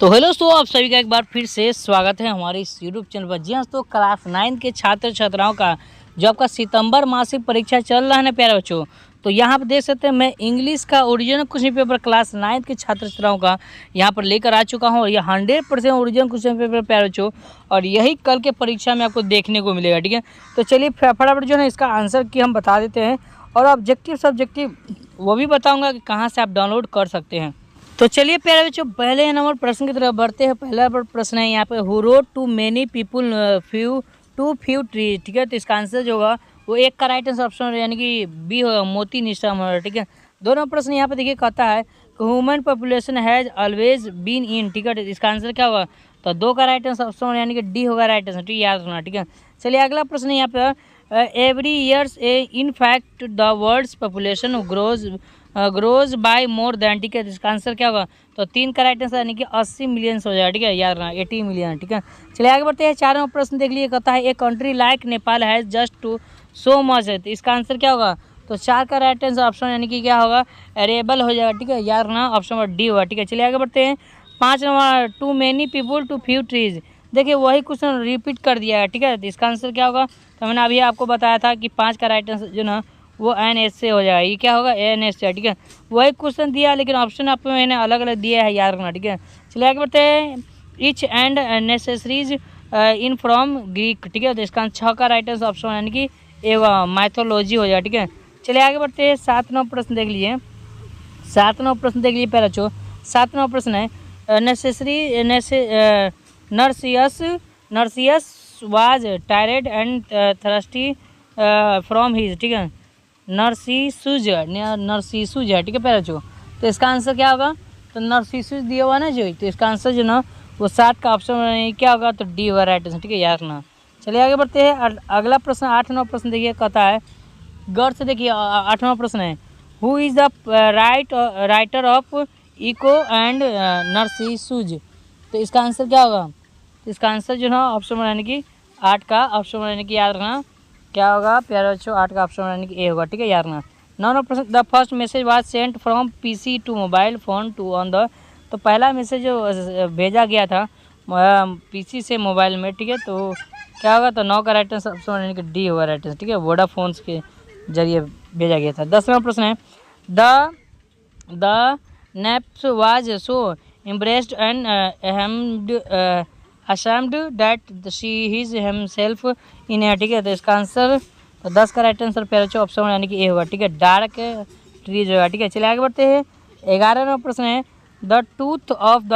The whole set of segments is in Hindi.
तो हेलो दोस्तों, आप सभी का एक बार फिर से स्वागत है हमारे इस यूट्यूब चैनल पर। जी हाँ दोस्तों, क्लास 9 के छात्र छात्राओं का जो आपका सितंबर मासिक परीक्षा चल रहा है ना प्यारे बच्चों, तो यहाँ पर देख सकते हैं मैं इंग्लिश का ओरिजिनल क्वेश्चन पेपर क्लास 9 के छात्र छात्राओं का यहाँ पर लेकर आ चुका हूँ। और यह 100% ओरिजिनल क्वेश्चन पेपर प्यारे बच्चों, और यही कल के परीक्षा में आपको देखने को मिलेगा। ठीक है, तो चलिए फटाफट जो है इसका आंसर की हम बता देते हैं, और ऑब्जेक्टिव सब्जेक्टिव वो भी बताऊँगा कि कहाँ से आप डाउनलोड कर सकते हैं। तो चलिए प्यारे बच्चों, पहले नंबर प्रश्न की तरफ बढ़ते हैं। पहला प्रश्न है यहाँ पे, who wrote too many people few tree. ठीक है, तो इसका आंसर जो होगा वो एक का राइट आंसर ऑप्शन यानी कि बी होगा, मोती निशा होगा। ठीक है, दोनों प्रश्न यहाँ पे देखिए कहता है human population has always been in. ठीक है, इसका आंसर क्या होगा, तो दो का राइट आंसर ऑप्शन यानी कि डी होगा राइट आंसर। ठीक है, याद रखना। ठीक है, चलिए अगला प्रश्न यहाँ पे, every years in fact the world's population grows by more than. ठीक है, इसका आंसर क्या होगा, तो तीन का राइट आंसर यानी कि 80 मिलियन हो जाएगा। ठीक है, याद रखना 80 मिलियन। ठीक है, चलिए आगे बढ़ते हैं। चार नंबर प्रश्न देख लीजिए, कहता है a country like Nepal has just too so much है। तो इसका आंसर क्या होगा, तो चार का राइट आंसर ऑप्शन यानी कि क्या होगा, एरेबल हो जाएगा। ठीक है, याद रखना ऑप्शन नंबर डी होगा। ठीक है, चलिए आगे बढ़ते हैं। पाँच नंबर, too many people too few trees. देखिए वही क्वेश्चन रिपीट कर दिया है। ठीक है, तो इसका आंसर क्या होगा, तो मैंने अभी आपको बताया था कि पाँच का राइट आंसर जो ना वो एन एस से हो जाएगा। ये क्या होगा, एन एस से। ठीक है, वही क्वेश्चन दिया लेकिन ऑप्शन आपको मैंने अलग अलग दिया है, याद रखना। ठीक है, चलिए आगे बढ़ते हैं। Each and necessaries in from Greek. ठीक है, तो इसका छः का राइट आंसर ऑप्शन यानी कि एवं माइथोलॉजी हो जाएगा। ठीक है, चलिए आगे बढ़ते हैं। सात नौ प्रश्न देख लीजिए, सात नौ प्रश्न देख लीजिए प्यारे बच्चों। सात नौ प्रश्न है necessary Narcissus was tired and thirsty from his. ठीक है, नर्सिसुज है। ठीक है प्यारे बच्चों, तो इसका आंसर क्या होगा, तो नर्सिसुज दिया हुआ ना जो, तो इसका आंसर जो ना वो सात का ऑप्शन क्या होगा, तो डी होगा राइट आंसर। ठीक है, याद रखना। चलिए आगे बढ़ते हैं। अगला प्रश्न आठ नौ प्रश्न देखिए, कहता है गौर से देखिए। आठवां प्रश्न है, who is the writer of Echo and Narcissus. तो इसका आंसर क्या होगा, तो इसका आंसर जो ना ऑप्शन यानी कि आठ का ऑप्शन यानी कि याद रखना क्या होगा प्यारे बच्चों, आठ का ऑप्शन यानी कि ए होगा। ठीक है, याद रखना। नौ प्रश्न, the first message was sent from PC to mobile phone to on the. तो पहला मैसेज जो भेजा गया था पीसी से मोबाइल में। ठीक है, तो क्या होगा, तो नौ का राइट आंसर ऑप्शन यानी कि डी होगा राइट आंसर। ठीक है, वोडाफोन्स के जरिए भेजा गया था। 10वां प्रश्न है, the neps was so impressed and ashamed that she is himself in है। ठीक है, तो इसका आंसर तो 10 का राइट आंसर प्यारे बच्चों ऑप्शन यानी कि ए होगा। ठीक है, डार्क ट्रीज होगा। ठीक है, चलिए आगे बढ़ते हैं। 11वां प्रश्न है, the tooth of the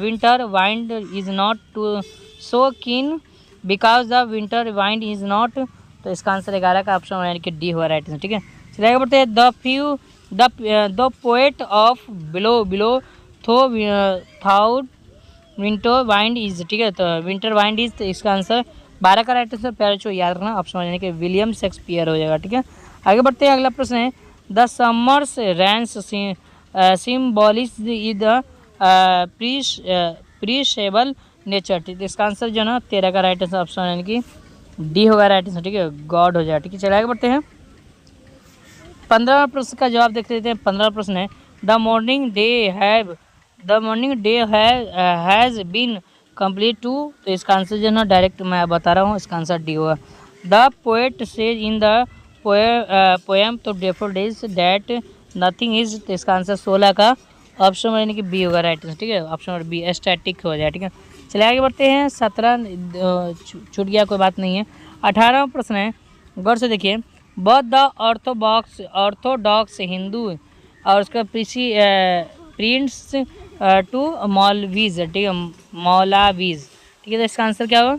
winter wind is not too so keen because the winter wind is not. तो इसका आंसर 11 का ऑप्शन यानी कि डी हुआ राइट आंसर। ठीक है, चलिए आगे बढ़ते हैं। द पोएट ऑफ बिलो थो थाउट विंटर वाइंड इज। ठीक है, तो विंटर वाइंड इज, तो इसका आंसर 12 का राइट आंसर प्यारे बच्चों याद रखना ऑप्शन यानी कि विलियम शेक्सपियर हो जाएगा। ठीक है, आगे बढ़ते हैं। अगला प्रश्न है, the summer's rains symbolise is the perishable nature. ठीक है, इसका आंसर जो ना 13 का राइट आंसर ऑप्शन यानी कि डी होगा राइट आंसर। ठीक है, गॉड हो जाएगा। ठीक है, चलिए आगे बढ़ते हैं। 15वां प्रश्न का जवाब देख लेते हैं। 15वां प्रश्न है, the morning day has been complete to. तो इसका आंसर जो है ना डायरेक्ट मैं बता रहा हूँ, इसका आंसर डी होगा। The poet says in the poem तो डेफोर डेज डैट नथिंग इज। तो इसका आंसर 16 का ऑप्शन यानी कि बी होगा राइट आंसर। ठीक है, ऑप्शन नंबर बी स्टैटिक हो जाए। ठीक है, चलिए आगे बढ़ते हैं। 17 छूट गया, कोई बात नहीं है। 18वां प्रश्न है, गौर से देखिए। बट द ऑर्थोडॉक्स हिंदू और उसका प्रिंट्स टू मौलवीज। ठीक है, मौलावीज। ठीक है, तो इसका आंसर क्या होगा,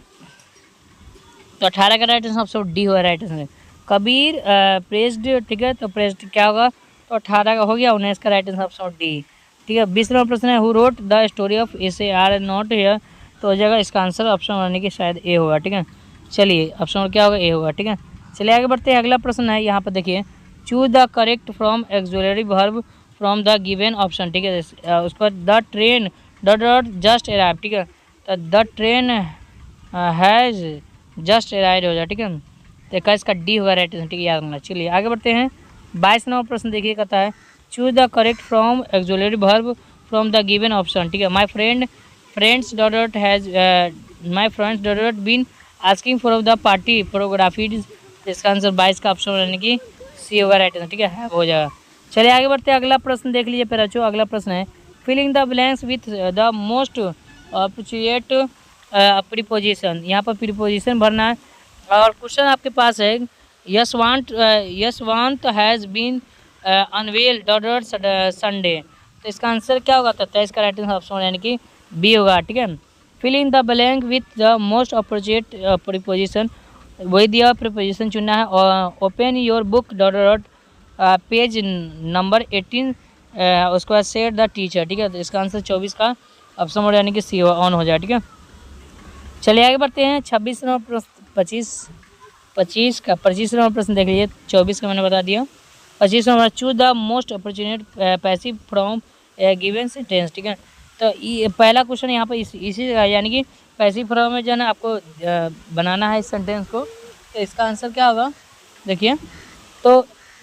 तो 18 का राइट आंसर ऑप्शन डी होगा राइट आंसर। कबीर प्रेस्ड। ठीक है, तो प्रेस्ड क्या होगा, तो 18 का हो गया। 19 का राइट आंसर ऑप्शन डी। ठीक है, 20वां प्रश्न है, who wrote the story of essay are not here. तो हो जाएगा इसका आंसर ऑप्शन यानी कि शायद ए होगा। ठीक है, चलिए ऑप्शन क्या होगा, ए होगा। ठीक है, चलिए आगे बढ़ते हैं। अगला प्रश्न है, यहाँ पर देखिए, choose the correct from auxiliary verb from the given option. ठीक है, उसके बाद the train dot just arrive. ठीक है, तो the train has just arrive हो जाए। ठीक है, तो इसका डी होगा राइट आंसर। ठीक है, याद रखना। चलिए आगे बढ़ते हैं। 22वां प्रश्न देखिए, कहता है choose the correct from auxiliary verb from the given option. ठीक है, my friends dot has my friends dot been asking for the party photographies. इसका आंसर 22 का ऑप्शन यानी कि सी होगा राइट आंसर। ठीक है, हो जाएगा। चलिए आगे बढ़ते हैं, अगला प्रश्न देख लीजिए प्यारे बच्चों। अगला प्रश्न है filling the blanks with the most appropriate preposition. यहाँ पर प्रीपोजिशन भरना है और क्वेश्चन आपके पास है Yashwant has been unwell dot Sunday. तो इसका आंसर क्या होगा? 23 का राइट आंसर ऑप्शन यानी कि बी होगा। ठीक है, filling the blank with the most appropriate preposition, वही दिया प्रीपोजिशन चुनना है। और open your book dot page number 18 उसके बाद सेट द टीचर। ठीक है, तो इसका आंसर 24 का ऑप्शन यानी कि सी ऑन हो जाए। ठीक है, चलिए आगे बढ़ते हैं। 26 नंबर प्रश्न 25 नंबर प्रश्न देख लीजिए। 24 का मैंने बता दिया। 25 number choose the most appropriate passive from given sentence. ठीक है, तो ये पहला क्वेश्चन यहाँ पर इसी यानी कि पैसिव फ्रॉम में जो है ना आपको बनाना है इस सेंटेंस को। तो इसका आंसर क्या होगा देखिए, तो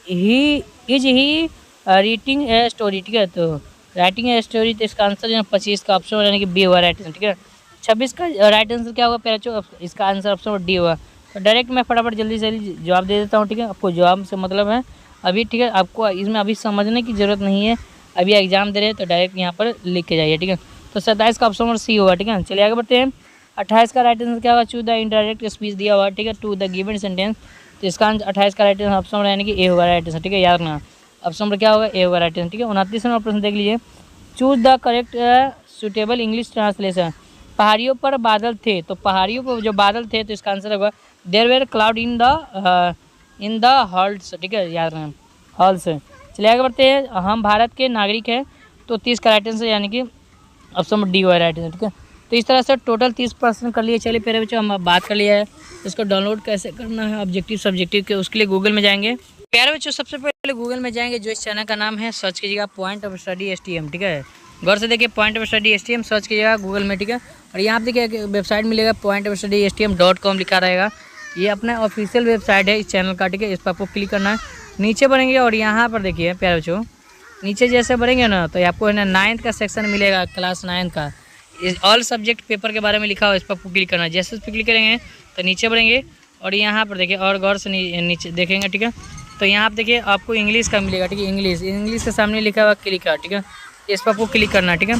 ही रीटिंग ए स्टोरी। ठीक है, तो राइटिंग ए स्टोरी, तो इसका आंसर जो है 25 का ऑप्शन यानी कि बी होगा राइट आंसर। ठीक है, 26 का राइट आंसर क्या होगा पहले? इसका आंसर ऑप्शन डी होगा। तो डायरेक्ट मैं फटाफट जल्दी से जवाब दे देता हूँ। ठीक है, आपको जवाब से मतलब है अभी। ठीक है, आपको इसमें अभी समझने की ज़रूरत नहीं है, अभी एग्जाम दे रहे हैं तो डायरेक्ट यहाँ पर लिख के जाइए। ठीक है, तो 27 का ऑप्शन सी होगा। ठीक है, चलिए आगे बढ़ते हैं। 28 का राइट आंसर क्या होगा? चूज द इनडायरेक्ट स्पीच दिया हुआ। ठीक है, टू द गिवन सेंटेंस, तो इसका 28 का राइट आंसर ऑप्शन यानी कि ए होगा राइट आंसर। ठीक है, याद रखना ऑप्शन नंबर क्या होगा? ए होगा राइट आंसर। ठीक है, 29 नंबर प्रश्न देख लीजिए। Choose the correct suitable English translation. पहाड़ियों पर बादल थे, तो पहाड़ियों पर जो बादल थे तो इसका आंसर होगा there were cloud in the halls. ठीक है, याद रखना हॉल्स। चलिए आगे बढ़ते हैं। हम भारत के नागरिक हैं, तो 30 का राइट आंसर यानी कि ऑप्शन डी होगा राइट आंसर। ठीक है, तो इस तरह से टोटल 30 प्रश्न कर लिए। चलिए प्यारे बच्चों, हम अब बात कर लिया है इसको डाउनलोड कैसे करना है ऑब्जेक्टिव सब्जेक्टिव के, उसके लिए गूगल में जाएंगे। प्यारे बच्चों, सबसे पहले गूगल में जाएंगे, जो इस चैनल का नाम है, सर्च कीजिएगा पॉइंट ऑफ स्टडी STM। ठीक है, गौर से देखिए, point of study STM search कीजिएगा गूगल में। ठीक है, और यहाँ पर देखिए वेबसाइट मिलेगा pointofstudySTM.com लिखा रहेगा। ये अपना ऑफिशियल वेबसाइट है इस चैनल का। ठीक है, इस पर आपको क्लिक करना है, नीचे बढ़ेंगे और यहाँ पर देखिए प्यारे बच्चों, नीचे जैसे बढ़ेंगे ना तो आपको है ना 9th का सेक्शन मिलेगा, क्लास 9 का ऑल सब्जेक्ट पेपर के बारे में लिखा हुआ, इस पर आपको क्लिक करना है। जैसे इस पर क्लिक करेंगे तो नीचे बढ़ेंगे और यहाँ पर देखिए और गौर से नीचे देखेंगे। ठीक है, तो यहाँ पर देखिए आपको इंग्लिश का मिलेगा। ठीक है, इंग्लिश के सामने लिखा हुआ क्लिक है। ठीक है, इस पर आपको क्लिक करना है। ठीक है,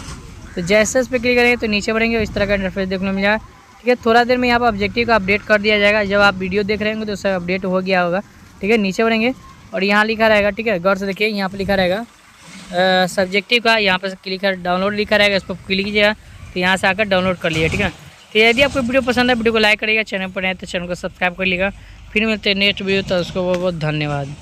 तो जैसे इस पर क्लिक करेंगे तो नीचे बढ़ेंगे और इस तरह का इंटरफेस देखने को मिलेगा। ठीक है, थोड़ा देर में यहाँ पर ऑब्जेक्टिव का अपडेट कर दिया जाएगा। जब आप वीडियो देख रहे होंगे तो उससे अपडेट हो गया होगा। ठीक है, नीचे बढ़ेंगे और यहाँ लिखा रहेगा। ठीक है, गौर से देखिए, यहाँ पर लिखा रहेगा सब्जेक्टिव का, यहाँ पर क्लिक कर डाउनलोड लिखा रहेगा, इस पर क्लिक कीजिएगा तो यहाँ से आकर डाउनलोड कर लीजिए। ठीक है, तो यदि आपको वीडियो पसंद है वीडियो को लाइक करिएगा, चैनल पर नए तो चैनल को सब्सक्राइब कर लीजिएगा। फिर मिलते हैं नेक्स्ट वीडियो, तो उसको बहुत बहुत धन्यवाद।